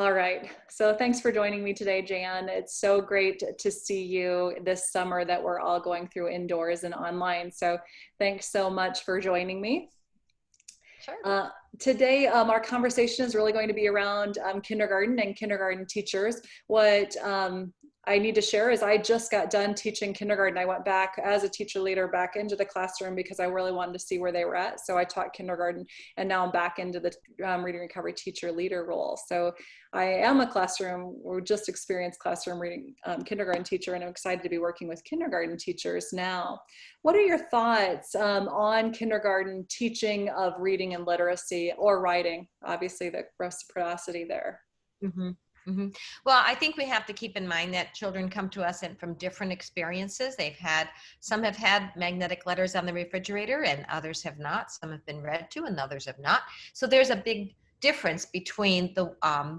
All right. So thanks for joining me today, Jan. It's so great to see you this summer that we're all going through indoors and online. So thanks so much for joining me. Sure. Today, our conversation is really going to be around kindergarten and kindergarten teachers. What I need to share is I just got done teaching kindergarten. I went back as a teacher leader back into the classroom because I really wanted to see where they were at. So I taught kindergarten, and now I'm back into the reading recovery teacher leader role. So I am a classroom, or just experienced classroom reading kindergarten teacher, and I'm excited to be working with kindergarten teachers now. What are your thoughts on kindergarten teaching of reading and literacy, or writing? Obviously, the reciprocity there. Mm-hmm. Mm-hmm. Well, I think we have to keep in mind that children come to us from different experiences. Some have had magnetic letters on the refrigerator and others have not. Some have been read to and others have not. So there's a big difference between the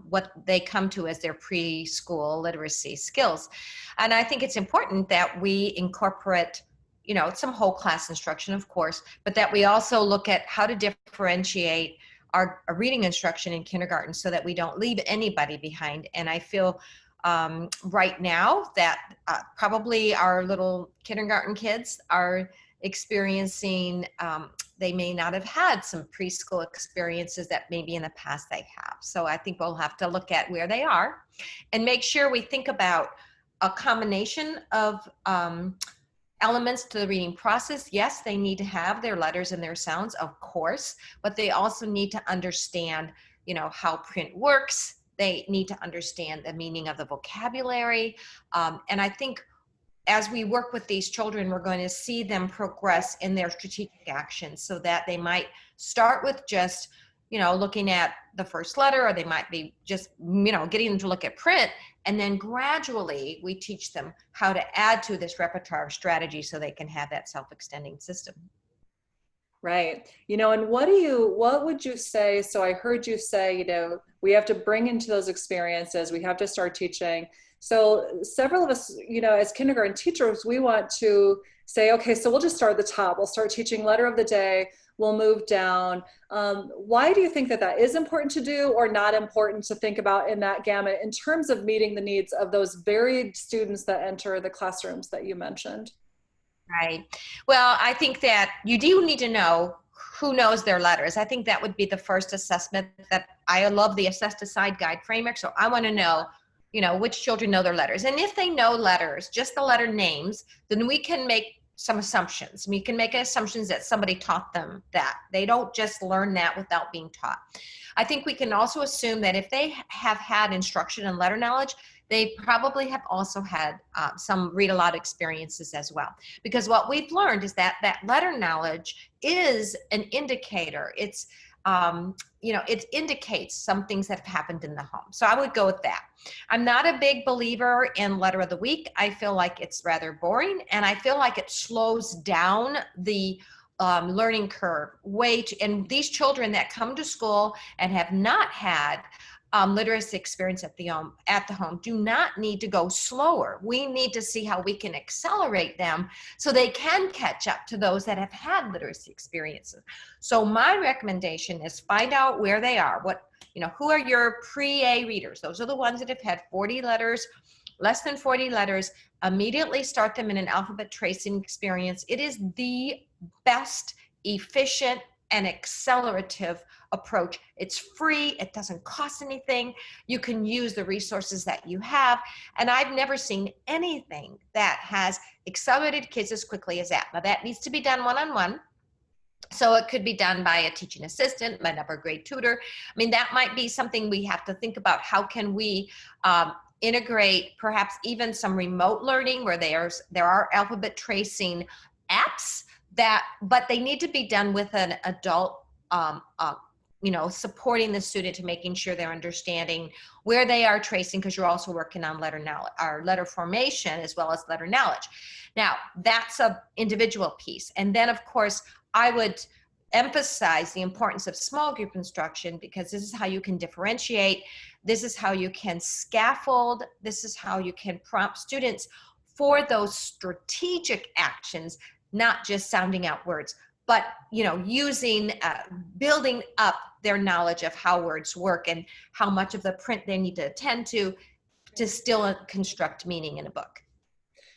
what they come to as their preschool literacy skills. And I think it's important that we incorporate, some whole class instruction, of course, but that we also look at how to differentiate our reading instruction in kindergarten so that we don't leave anybody behind. And I feel right now that probably our little kindergarten kids are experiencing, they may not have had some preschool experiences that maybe in the past they have. So I think we'll have to look at where they are and make sure we think about a combination of elements to the reading process. Yes, they need to have their letters and their sounds, of course, but they also need to understand, how print works. They need to understand the meaning of the vocabulary. And I think as we work with these children, we're going to see them progress in their strategic actions, so that they might start with just, looking at the first letter, or they might be just, getting them to look at print. And then gradually we teach them how to add to this repertoire of strategy so they can have that self-extending system. Right. And what would you say? So I heard you say, we have to bring into those experiences, we have to start teaching. So several of us, as kindergarten teachers, we want to say, okay, so we'll just start at the top. We'll start teaching letter of the day. We'll move down. Why do you think that is important to do, or not important to think about in that gamut in terms of meeting the needs of those varied students that enter the classrooms that you mentioned? Right. Well, I think that you do need to know who knows their letters. I think that would be the first assessment. That I love the Assess Decide Guide framework. So I want to know, which children know their letters. And if they know letters, just the letter names, then we can make some assumptions. We can make assumptions that somebody taught them that. They don't just learn that without being taught. I think we can also assume that if they have had instruction and letter knowledge, they probably have also had some read aloud experiences as well. Because what we've learned is that letter knowledge is an indicator. It's, it indicates some things that have happened in the home. So I would go with that. I'm not a big believer in letter of the week. I feel like it's rather boring, and I feel like it slows down the learning curve and these children that come to school and have not had literacy experience at the home do not need to go slower. We need to see how we can accelerate them so they can catch up to those that have had literacy experiences. So my recommendation is find out where they are. Who are your pre-A readers? Those are the ones that have had 40 letters, less than 40 letters. Immediately start them in an alphabet tracing experience. It is the best, efficient, and accelerative approach. It's free. It doesn't cost anything. You can use the resources that you have. And I've never seen anything that has accelerated kids as quickly as that. Now that needs to be done one-on-one. So it could be done by a teaching assistant, an upper grade tutor. I mean, that might be something we have to think about. How can we integrate perhaps even some remote learning where there are alphabet tracing apps but they need to be done with an adult, supporting the student to making sure they're understanding where they are tracing, because you're also working on letter knowledge, or letter formation, as well as letter knowledge. Now, that's an individual piece. And then, of course, I would emphasize the importance of small group instruction, because this is how you can differentiate. This is how you can scaffold. This is how you can prompt students for those strategic actions, not just sounding out words, but using building up their knowledge of how words work and how much of the print they need to attend to still construct meaning in a book.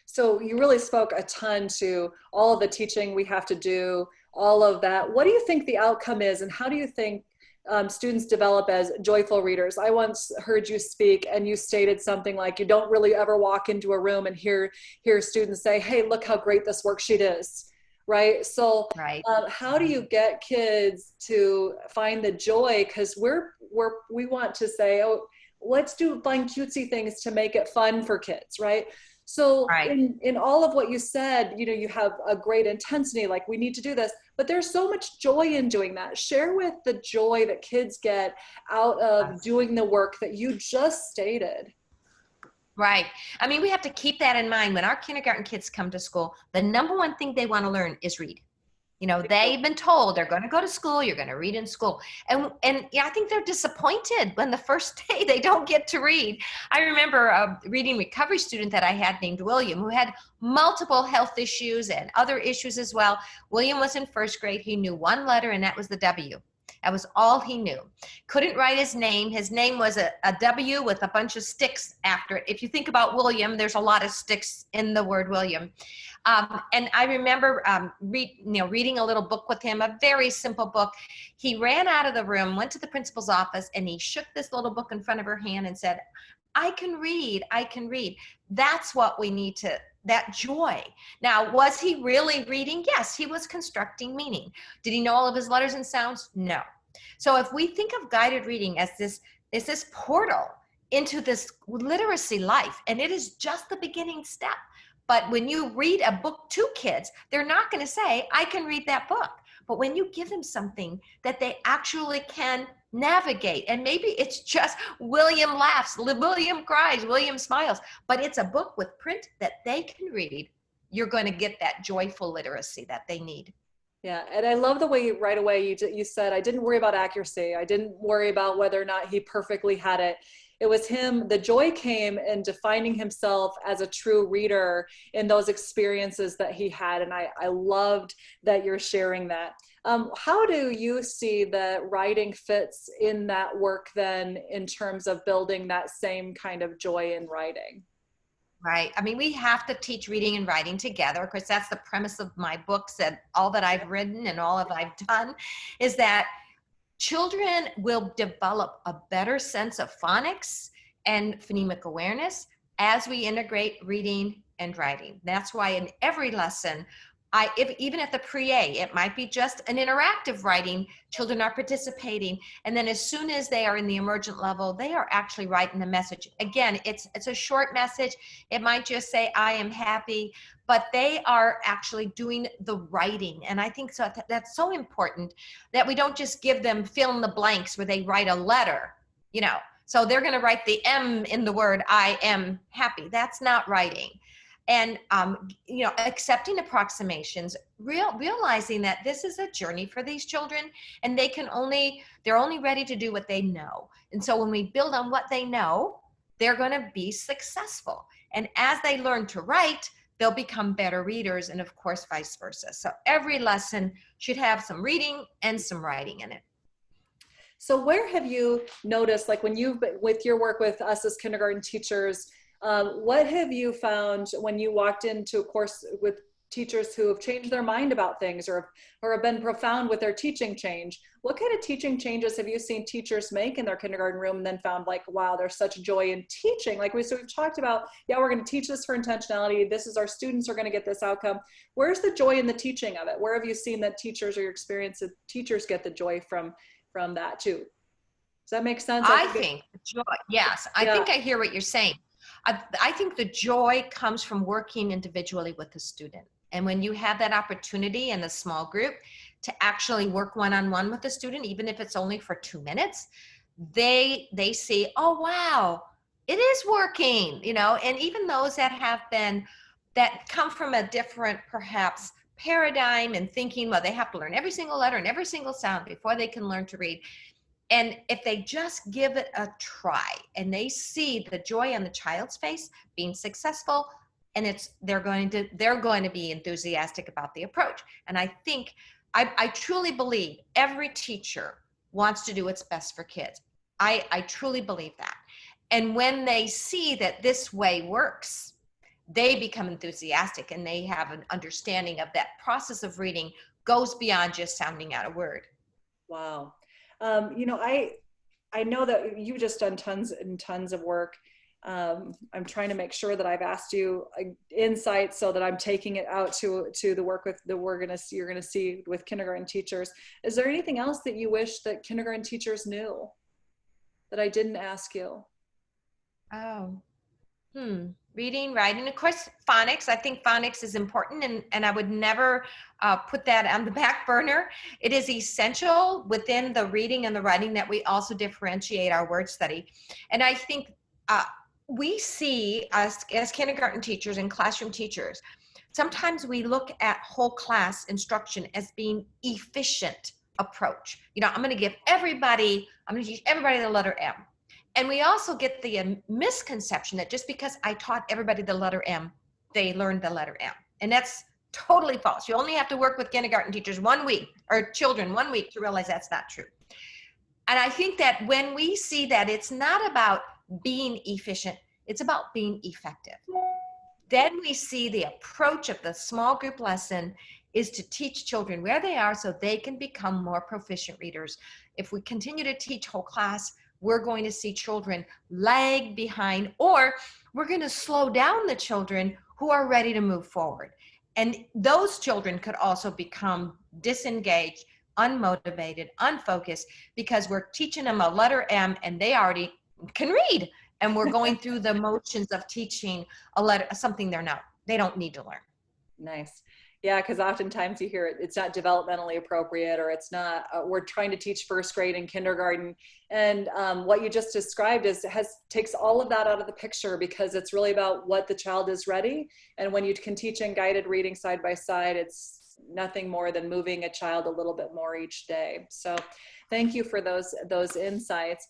So you really spoke a ton to all of the teaching we have to do, all of that. What do you think the outcome is, and how do you think students develop as joyful readers? I once heard you speak, and you stated something like, you don't really ever walk into a room and hear students say, hey, look how great this worksheet is, right? So Right. how do you get kids to find the joy? Because we want to say, oh, let's find cutesy things to make it fun for kids, right? So Right. in all of what you said, you know, you have a great intensity, like we need to do this, but there's so much joy in doing that. Share with the joy that kids get out of doing the work that you just stated. Right. I mean, we have to keep that in mind. When our kindergarten kids come to school, the number one thing they want to learn is read. You know, they've been told they're going to go to school, you're going to read in school. And yeah, I think they're disappointed when the first day they don't get to read. I remember a reading recovery student that I had named William, who had multiple health issues and other issues as well. William was in first grade. He knew one letter, and that was the W. That was all he knew. Couldn't write his name. His name was a W with a bunch of sticks after it. If you think about William, there's a lot of sticks in the word William. And I remember reading a little book with him, a very simple book. He ran out of the room, went to the principal's office, and he shook this little book in front of her hand and said, I can read, I can read. That's what we need to, that joy. Now, was he really reading? Yes, he was constructing meaning. Did he know all of his letters and sounds? No. So if we think of guided reading as this portal into this literacy life, and it is just the beginning step. But when you read a book to kids, they're not going to say, I can read that book. But when you give them something that they actually can navigate, and maybe it's just William laughs, William cries, William smiles, but it's a book with print that they can read, you're going to get that joyful literacy that they need. Yeah, and I love the way right away you said, I didn't worry about accuracy. I didn't worry about whether or not he perfectly had it. It was him, the joy came in defining himself as a true reader in those experiences that he had. And I loved that you're sharing that. How do you see that writing fits in that work then in terms of building that same kind of joy in writing? Right. I mean, we have to teach reading and writing together. Of course, that's the premise of my books and all that I've written and all that I've done is that children will develop a better sense of phonics and phonemic awareness as we integrate reading and writing. That's why in every lesson, even at the pre-A, it might be just an interactive writing, children are participating, and then as soon as they are in the emergent level, they are actually writing the message. Again, it's a short message. It might just say, I am happy, but they are actually doing the writing. And I think so that's so important that we don't just give them fill in the blanks where they write a letter, you know. So they're going to write the M in the word, I am happy. That's not writing. And, accepting approximations, realizing that this is a journey for these children and they're only ready to do what they know. And so when we build on what they know, they're going to be successful. And as they learn to write, they'll become better readers, and of course, vice versa. So every lesson should have some reading and some writing in it. So where have you noticed, like with your work with us as kindergarten teachers, what have you found when you walked into a course with teachers who have changed their mind about things or have been profound with their teaching change? What kind of teaching changes have you seen teachers make in their kindergarten room and then found like, wow, there's such joy in teaching? Like we've talked about, yeah, we're going to teach this for intentionality. This is our students are going to get this outcome. Where's the joy in the teaching of it? Where have you seen that teachers or your experience of teachers get the joy from that too? Does that make sense? I think joy, yes, I think I hear what you're saying. I think the joy comes from working individually with the student. And when you have that opportunity in a small group to actually work one-on-one with the student, even if it's only for 2 minutes, they see, oh, wow, it is working, and even those that come from a different, perhaps, paradigm and thinking, well, they have to learn every single letter and every single sound before they can learn to read. And if they just give it a try and they see the joy on the child's face being successful, and they're going to be enthusiastic about the approach. And I think I truly believe every teacher wants to do what's best for kids. I truly believe that. And when they see that this way works, they become enthusiastic and they have an understanding of that process of reading goes beyond just sounding out a word. Wow. You know, I know that you've just done tons and tons of work. I'm trying to make sure that I've asked you insights so that I'm taking it out to the work with the you're gonna see with kindergarten teachers. Is there anything else that you wish that kindergarten teachers knew that I didn't ask you? Oh, reading, writing, of course, phonics. I think phonics is important, and I would never put that on the back burner. It is essential within the reading and the writing that we also differentiate our word study. And I think we see us as kindergarten teachers and classroom teachers, sometimes we look at whole class instruction as being efficient approach. You know, I'm going to teach everybody the letter M. And we also get the misconception that just because I taught everybody the letter M, they learned the letter M. And that's totally false. You only have to work with kindergarten teachers 1 week, or children 1 week, to realize that's not true. And I think that when we see that it's not about being efficient, it's about being effective. Then we see the approach of the small group lesson is to teach children where they are so they can become more proficient readers. If we continue to teach whole class, we're going to see children lag behind, or we're going to slow down the children who are ready to move forward. And those children could also become disengaged, unmotivated, unfocused, because we're teaching them a letter M and they already can read. And we're going through the motions of teaching something they don't need to learn. Nice. Yeah, because oftentimes you hear it's not developmentally appropriate, or it's not, we're trying to teach first grade and kindergarten. And what you just described takes all of that out of the picture, because it's really about what the child is ready. And when you can teach in guided reading side by side, it's nothing more than moving a child a little bit more each day. So thank you for those insights.